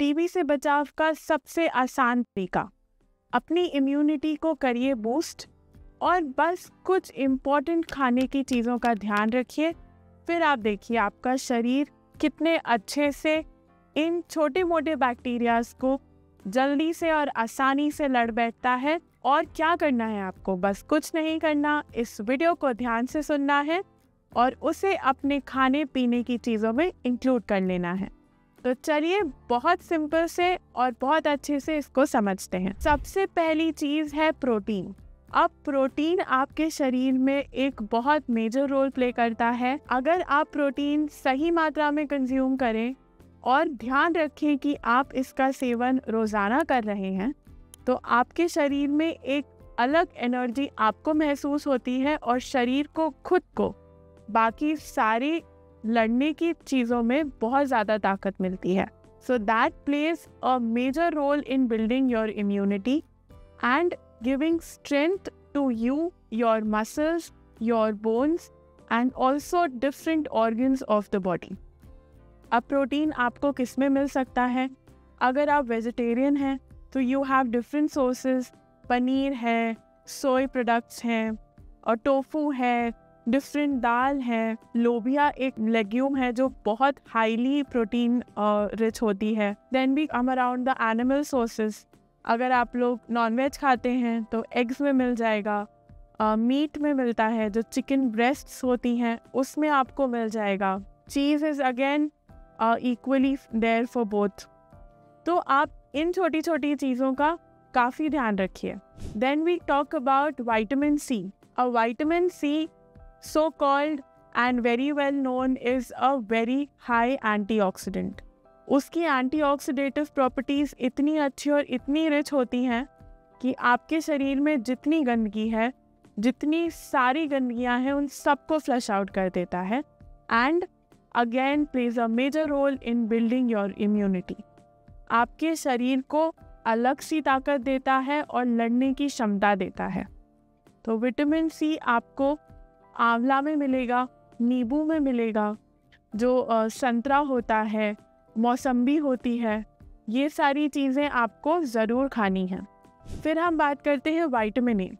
TB से बचाव का सबसे आसान तरीका, अपनी इम्यूनिटी को करिए बूस्ट और बस कुछ इम्पोर्टेंट खाने की चीज़ों का ध्यान रखिए। फिर आप देखिए आपका शरीर कितने अच्छे से इन छोटे मोटे बैक्टीरियाज को जल्दी से और आसानी से लड़ बैठता है। और क्या करना है आपको, बस कुछ नहीं करना, इस वीडियो को ध्यान से सुनना है और उसे अपने खाने पीने की चीज़ों में इंक्लूड कर लेना है। तो चलिए बहुत सिंपल से और बहुत अच्छे से इसको समझते हैं। सबसे पहली चीज़ है प्रोटीन। अब प्रोटीन आपके शरीर में एक बहुत मेजर रोल प्ले करता है। अगर आप प्रोटीन सही मात्रा में कंज्यूम करें और ध्यान रखें कि आप इसका सेवन रोज़ाना कर रहे हैं, तो आपके शरीर में एक अलग एनर्जी आपको महसूस होती है और शरीर को खुद को बाकी सारी लड़ने की चीज़ों में बहुत ज़्यादा ताकत मिलती है। So that plays a major role in building your immunity and giving strength to you, your muscles, your bones and also different organs of the body. अब प्रोटीन आपको किस में मिल सकता है? अगर आप वेजिटेरियन हैं तो you have different sources. Paneer है, सोय प्रोडक्ट्स हैं और टोफू है, डिफरेंट दाल है, लोबिया एक लेग्यूम है जो बहुत हाईली प्रोटीन रिच होती है। Then we come around the animal sources. अगर आप लोग नॉनवेज खाते हैं तो एग्स में मिल जाएगा, मीट में मिलता है, जो चिकन ब्रेस्ट्स होती हैं उसमें आपको मिल जाएगा। चीज़ is again equally there for both. तो आप इन छोटी छोटी चीज़ों का काफ़ी ध्यान रखिए। Then we talk about vitamin C. Vitamin C so called and very well known is a very high antioxidant. उसकी एंटीऑक्सीडेटिव प्रॉपर्टीज़ इतनी अच्छी और इतनी रिच होती हैं कि आपके शरीर में जितनी गंदगी है, जितनी सारी गंदगियां हैं, उन सबको फ्लश आउट कर देता है and again plays a major role in building your immunity. आपके शरीर को अलग सी ताकत देता है और लड़ने की क्षमता देता है। तो विटामिन सी आपको आंवला में मिलेगा, नींबू में मिलेगा, जो संतरा होता है, मौसम्बी होती है, ये सारी चीज़ें आपको ज़रूर खानी हैं। फिर हम बात करते हैं विटामिन ए।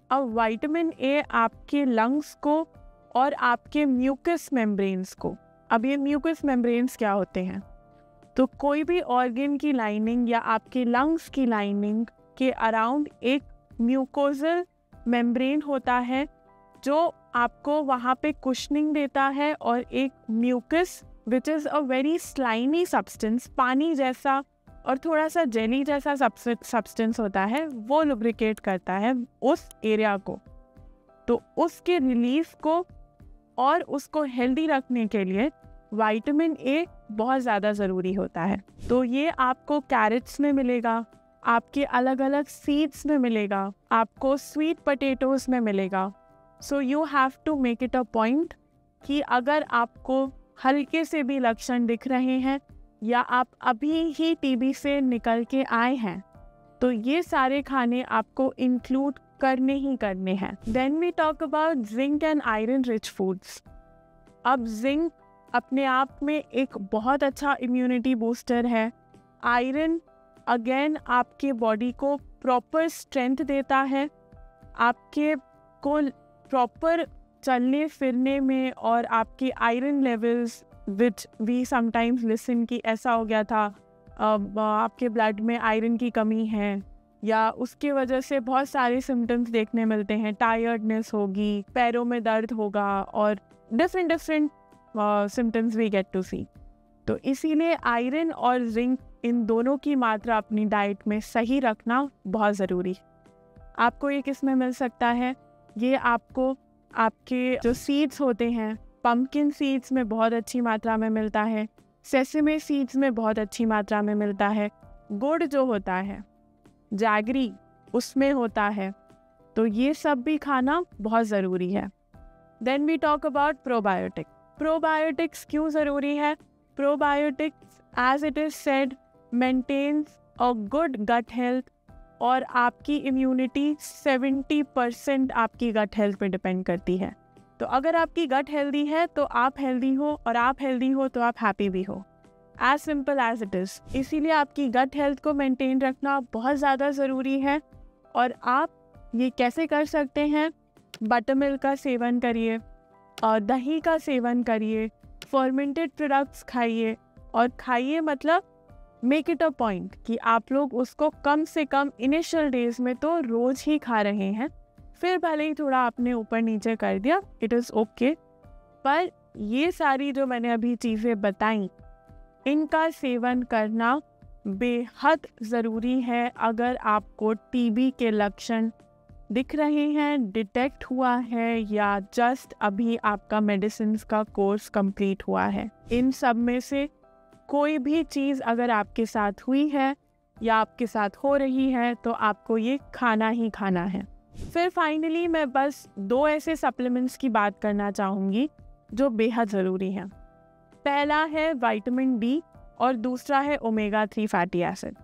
अब विटामिन ए आपके लंग्स को और आपके म्यूकस मेम्ब्रेन्स को, अब ये म्यूकस मेम्ब्रेन्स क्या होते हैं? तो कोई भी ऑर्गन की लाइनिंग या आपके लंग्स की लाइनिंग के अराउंड एक म्यूकोजल मेम्ब्रेन होता है जो आपको वहाँ पे कुशनिंग देता है और एक mucus which is a very slimy substance, पानी जैसा और थोड़ा सा जेली जैसा सब्सटेंस होता है, वो लुब्रिकेट करता है उस एरिया को। तो उसके रिलीफ को और उसको हेल्दी रखने के लिए विटामिन ए बहुत ज़्यादा ज़रूरी होता है। तो ये आपको कैरेट्स में मिलेगा, आपके अलग अलग सीड्स में मिलेगा, आपको स्वीट पोटैटोज़ में मिलेगा। So you have to make it a point कि अगर आपको हल्के से भी लक्षण दिख रहे हैं या आप अभी ही टीबी से निकल के आए हैं, तो ये सारे खाने आपको इंक्लूड करने ही करने हैं। Then we talk about zinc and iron rich foods. अब जिंक अपने आप में एक बहुत अच्छा इम्यूनिटी बूस्टर है। आयरन अगेन आपके बॉडी को प्रॉपर स्ट्रेंथ देता है, आपके को प्रॉपर चलने फिरने में, और आपके iron levels which we sometimes listen कि ऐसा हो गया था, आपके ब्लड में आयरन की कमी है या उसके वजह से बहुत सारे सिम्टम्स देखने मिलते हैं। टायर्डनेस होगी, पैरों में दर्द होगा और different symptoms we get to see. तो इसीलिए आयरन और जिंक इन दोनों की मात्रा अपनी डाइट में सही रखना बहुत ज़रूरी। आपको ये किस में मिल सकता है? ये आपको आपके जो सीड्स होते हैं, पम्पकिन सीड्स में बहुत अच्छी मात्रा में मिलता है, सेसमे सीड्स में बहुत अच्छी मात्रा में मिलता है, गुड़ जो होता है, जैगरी, उसमें होता है। तो ये सब भी खाना बहुत ज़रूरी है। Then we talk about probiotic. Probiotics क्यों ज़रूरी है? Probiotics as it is said maintains a good gut health, और आपकी इम्यूनिटी 70% आपकी गट हेल्थ पे डिपेंड करती है। तो अगर आपकी गट हेल्दी है तो आप हेल्दी हो, और आप हेल्दी हो तो आप हैप्पी भी हो। As simple as it is. इसीलिए आपकी गट हेल्थ को मेंटेन रखना बहुत ज़्यादा ज़रूरी है। और आप ये कैसे कर सकते हैं? बटर मिल्क का सेवन करिए और दही का सेवन करिए, फर्मेंटेड प्रोडक्ट्स खाइए। और खाइए मतलब मेक इट अ पॉइंट कि आप लोग उसको कम से कम इनिशियल डेज में तो रोज़ ही खा रहे हैं। फिर भले ही थोड़ा आपने ऊपर नीचे कर दिया, इट इज़ ओके। पर ये सारी जो मैंने अभी चीज़ें बताई, इनका सेवन करना बेहद ज़रूरी है अगर आपको टीबी के लक्षण दिख रहे हैं, डिटेक्ट हुआ है, या जस्ट अभी आपका मेडिसिन का कोर्स कंप्लीट हुआ है। इन सब में से कोई भी चीज़ अगर आपके साथ हुई है या आपके साथ हो रही है तो आपको ये खाना ही खाना है। फिर फाइनली मैं बस 2 ऐसे सप्लीमेंट्स की बात करना चाहूँगी जो बेहद ज़रूरी हैं। पहला है विटामिन डी और दूसरा है ओमेगा 3 फैटी एसिड।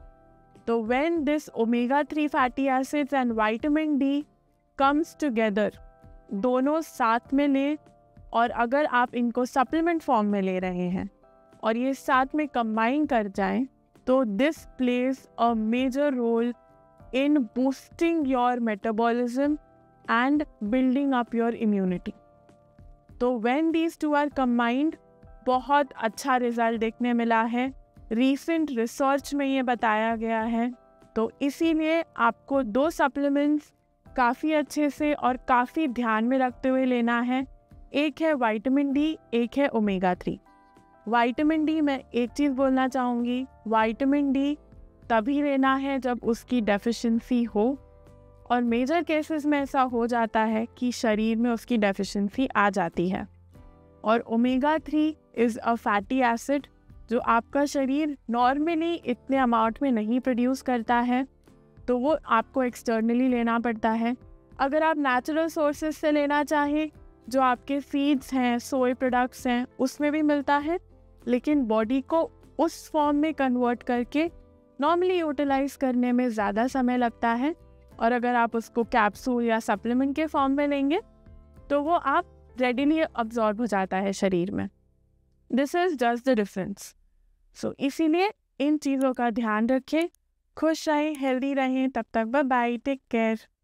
तो when this omega 3 fatty acids and vitamin D comes together, दोनों साथ में लें। और अगर आप इनको सप्लीमेंट फॉर्म में ले रहे हैं और ये साथ में कंबाइन कर जाएं, तो this plays a major role in boosting your metabolism and building up your immunity. तो when these two are combined, बहुत अच्छा रिजल्ट देखने मिला है। रीसेंट रिसर्च में ये बताया गया है। तो इसीलिए आपको 2 सप्लीमेंट्स काफ़ी अच्छे से और काफ़ी ध्यान में रखते हुए लेना है। एक है विटामिन डी, एक है ओमेगा 3। विटामिन डी, मैं एक चीज़ बोलना चाहूँगी, विटामिन डी तभी लेना है जब उसकी डेफिशिएंसी हो, और मेजर केसेस में ऐसा हो जाता है कि शरीर में उसकी डेफिशिएंसी आ जाती है। और omega 3 is a fatty acid जो आपका शरीर नॉर्मली इतने अमाउंट में नहीं प्रोड्यूस करता है, तो वो आपको एक्सटर्नली लेना पड़ता है। अगर आप नेचुरल सोर्सेज से लेना चाहें, जो आपके फीड्स हैं, सोए प्रोडक्ट्स हैं, उसमें भी मिलता है, लेकिन बॉडी को उस फॉर्म में कन्वर्ट करके नॉर्मली यूटिलाइज करने में ज़्यादा समय लगता है। और अगर आप उसको कैप्सूल या सप्लीमेंट के फॉर्म में लेंगे तो वो आप रेडिली अब्जॉर्ब हो जाता है शरीर में। This is just the difference. So इसीलिए इन चीज़ों का ध्यान रखें, खुश रहें, हेल्दी रहें। तब तक बाय बाय, टेक केयर।